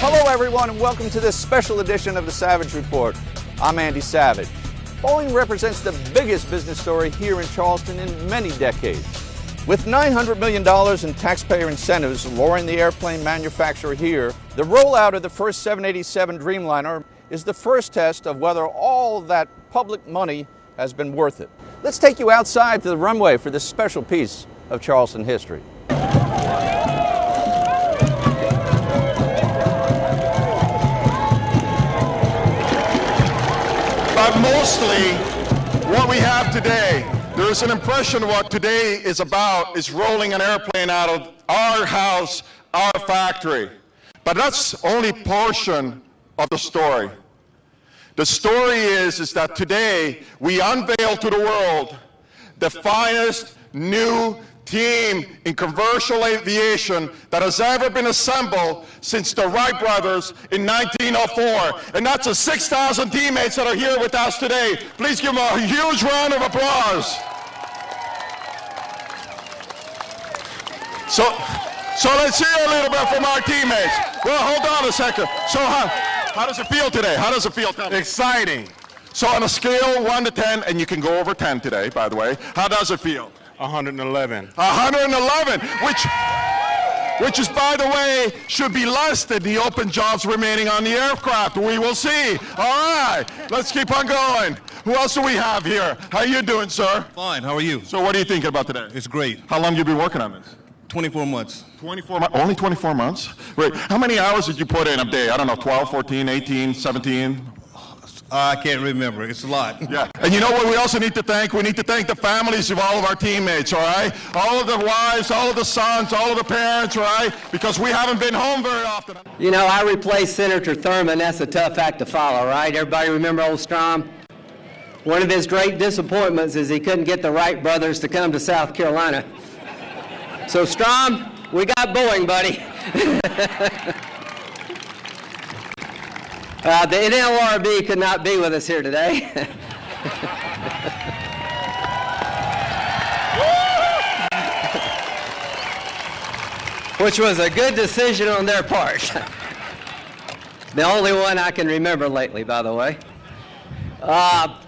Hello everyone and welcome to this special edition of the Savage Report. I'm Andy Savage. Boeing represents the biggest business story here in Charleston in many decades. With $900 million in taxpayer incentives lowering the airplane manufacturer here, the rollout of the first 787 Dreamliner is the first test of whether all that public money has been worth it. Let's take you outside to the runway for this special piece of Charleston history. But mostly, what we have today, there is an impression of what today is about is rolling an airplane out of our house, our factory. But that's only a portion of the story. The story is that today we unveil to the world the finest new team in commercial aviation that has ever been assembled since the Wright brothers in 1904. And that's the 6,000 teammates that are here with us today. Please give them a huge round of applause. So let's hear a little bit from our teammates. Well, hold on a second. So how does it feel today? How does it feel? Exciting. So on a scale 1 to 10, and you can go over 10 today, by the way, how does it feel? 111. 111, which is, by the way, should be less than the open jobs remaining on the aircraft. We will see. All right, let's keep on going. Who else do we have here? How you doing, sir? Fine, how are you? So what are you thinking about today? It's great. How long have you been working on this? 24 months. 24 months? Only 24 months? Wait, how many hours did you put in a day? I don't know, 12, 14, 18, 17? I can't remember. It's a lot. Yeah, and you know what we also need to thank? We need to thank the families of all of our teammates, all right? All of the wives, all of the sons, all of the parents, all right? Because we haven't been home very often. You know, I replaced Senator Thurman. That's a tough act to follow, right? Everybody remember old Strom? One of his great disappointments is he couldn't get the Wright brothers to come to South Carolina. So, Strom, we got Boeing, buddy. The NLRB could not be with us here today. Which was a good decision on their part. The only one I can remember lately, by the way.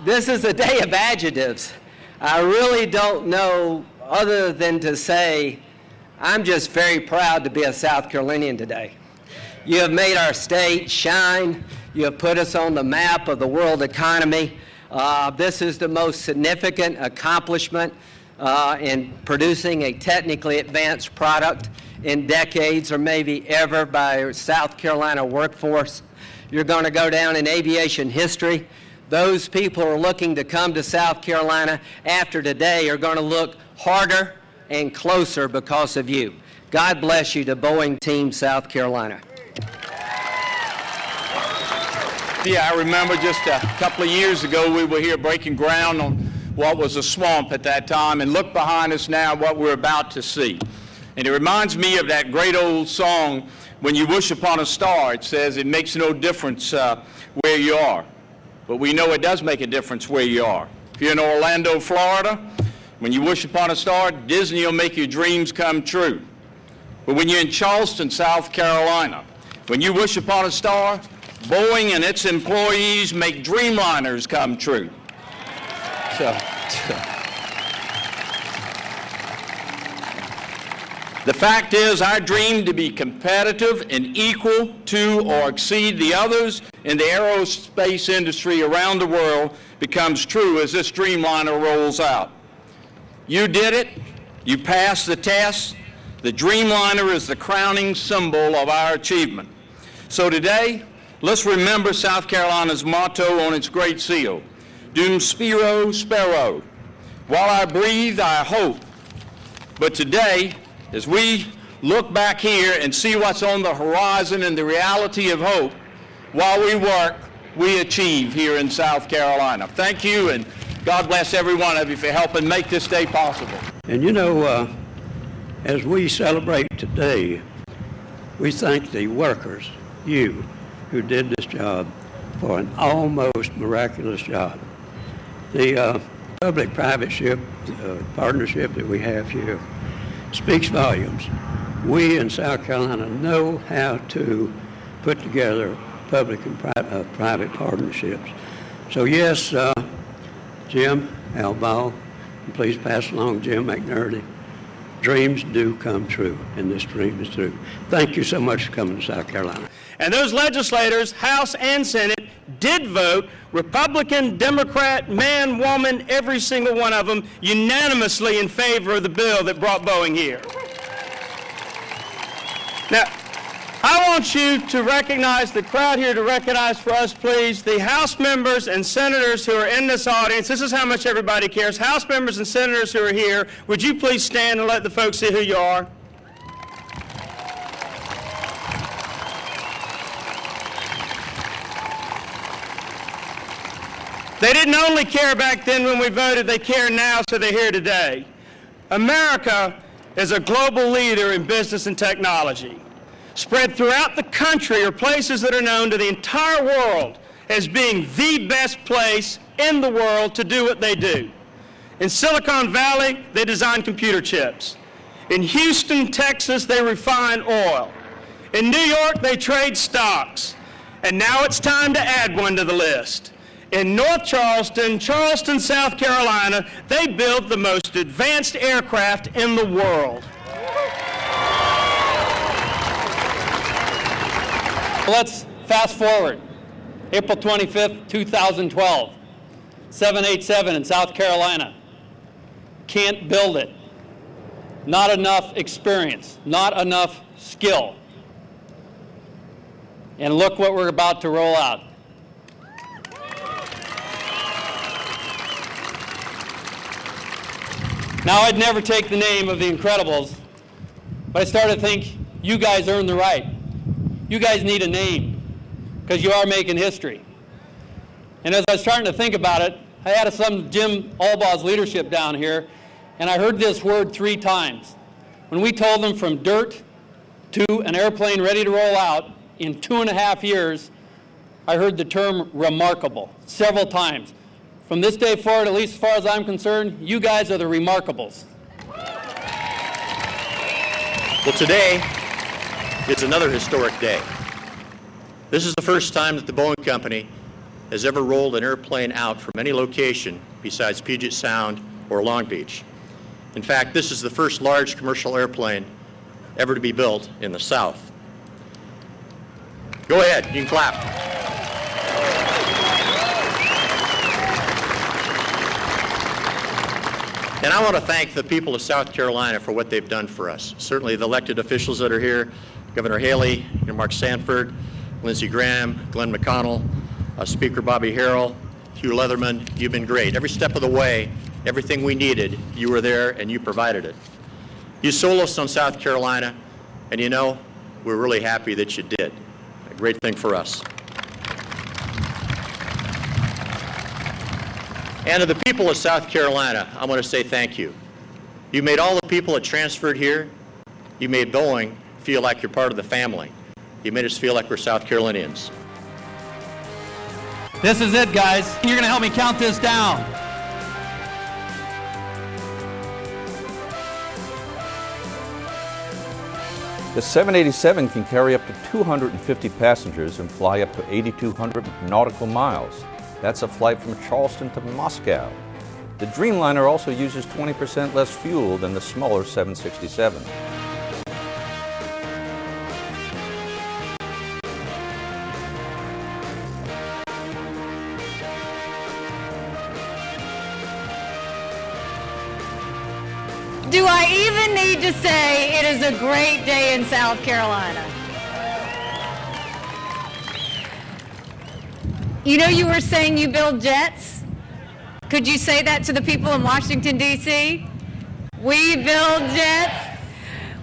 This is a day of adjectives. I really don't know other than to say I'm just very proud to be a South Carolinian today. You have made our state shine. You have put us on the map of the world economy. This is the most significant accomplishment in producing a technically advanced product in decades or maybe ever by a South Carolina workforce. You're going to go down in aviation history. Those people who are looking to come to South Carolina after today are going to look harder and closer because of you. God bless you to Boeing Team South Carolina. Yeah, I remember just a couple of years ago we were here breaking ground on what was a swamp at that time, and look behind us now what we're about to see. And it reminds me of that great old song, When You Wish Upon a Star. It says it makes no difference where you are, but we know it does make a difference where you are. If you're in Orlando, Florida, when you wish upon a star, Disney will make your dreams come true. But when you're in Charleston, South Carolina, when you wish upon a star, Boeing and its employees make Dreamliners come true. The fact is, our dream to be competitive and equal to or exceed the others in the aerospace industry around the world becomes true as this Dreamliner rolls out. You did it. You passed the test. The Dreamliner is the crowning symbol of our achievement. So today, let's remember South Carolina's motto on its Great Seal, Dum Spiro Spero. While I breathe, I hope. But today, as we look back here and see what's on the horizon and the reality of hope, while we work, we achieve here in South Carolina. Thank you, and God bless every one of you for helping make this day possible. And you know, as we celebrate today, we thank the workers, you, who did this job for an almost miraculous job. The public-private partnership that we have here speaks volumes. We in South Carolina know how to put together public and private partnerships. So yes, Jim Albaugh, and please pass along Jim McNerney, dreams do come true, and this dream is true. Thank you so much for coming to South Carolina. And those legislators, House and Senate, did vote, Republican, Democrat, man, woman, every single one of them, unanimously in favor of the bill that brought Boeing here. Now, I want you to recognize, the crowd here to recognize for us, please, the House members and senators who are in this audience. This is how much everybody cares. House members and senators who are here, would you please stand and let the folks see who you are? They didn't only care back then when we voted, they care now, so they're here today. America is a global leader in business and technology. Spread throughout the country are places that are known to the entire world as being the best place in the world to do what they do. In Silicon Valley, they design computer chips. In Houston, Texas, they refine oil. In New York, they trade stocks. And now it's time to add one to the list. In North Charleston, South Carolina, they build the most advanced aircraft in the world. Let's fast forward. April 25th, 2012. 787 in South Carolina. Can't build it. Not enough experience, not enough skill. And look what we're about to roll out. Now, I'd never take the name of the Incredibles, but I started to think, you guys earned the right. You guys need a name, because you are making history. And as I was starting to think about it, I had some Jim Albaugh's leadership down here, and I heard this word 3 times. When we told them from dirt to an airplane ready to roll out in 2.5 years, I heard the term remarkable several times. From this day forward, at least as far as I'm concerned, you guys are the remarkables. Well, today is another historic day. This is the first time that the Boeing Company has ever rolled an airplane out from any location besides Puget Sound or Long Beach. In fact, this is the first large commercial airplane ever to be built in the South. Go ahead, you can clap. And I want to thank the people of South Carolina for what they've done for us. Certainly the elected officials that are here, Governor Haley, Mark Sanford, Lindsey Graham, Glenn McConnell, Speaker Bobby Harrell, Hugh Leatherman, you've been great. Every step of the way, everything we needed, you were there and you provided it. You sold us on South Carolina, and you know, we're really happy that you did. A great thing for us. And to the people of South Carolina, I want to say thank you. You made all the people that transferred here, you made Boeing feel like you're part of the family. You made us feel like we're South Carolinians. This is it, guys. You're going to help me count this down. The 787 can carry up to 250 passengers and fly up to 8,200 nautical miles. That's a flight from Charleston to Moscow. The Dreamliner also uses 20% less fuel than the smaller 767. Do I even need to say it is a great day in South Carolina? You know, you were saying you build jets. Could you say that to the people in Washington, D.C.? We build jets.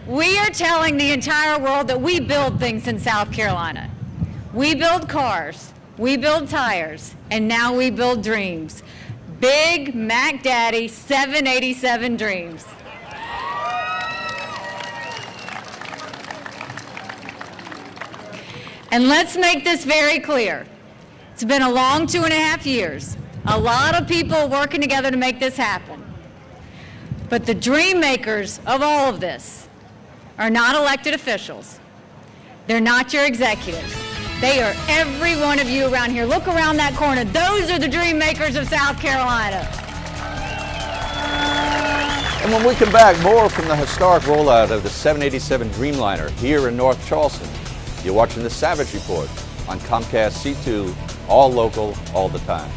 We are telling the entire world that we build things in South Carolina. We build cars, we build tires, and now we build dreams. Big Mac Daddy 787 dreams. And let's make this very clear. It's been a long 2.5 years. A lot of people working together to make this happen. But the dream makers of all of this are not elected officials. They're not your executives. They are every one of you around here. Look around that corner. Those are the dream makers of South Carolina. And when we come back, more from the historic rollout of the 787 Dreamliner here in North Charleston. You're watching The Savage Report on Comcast C2, all local, all the time.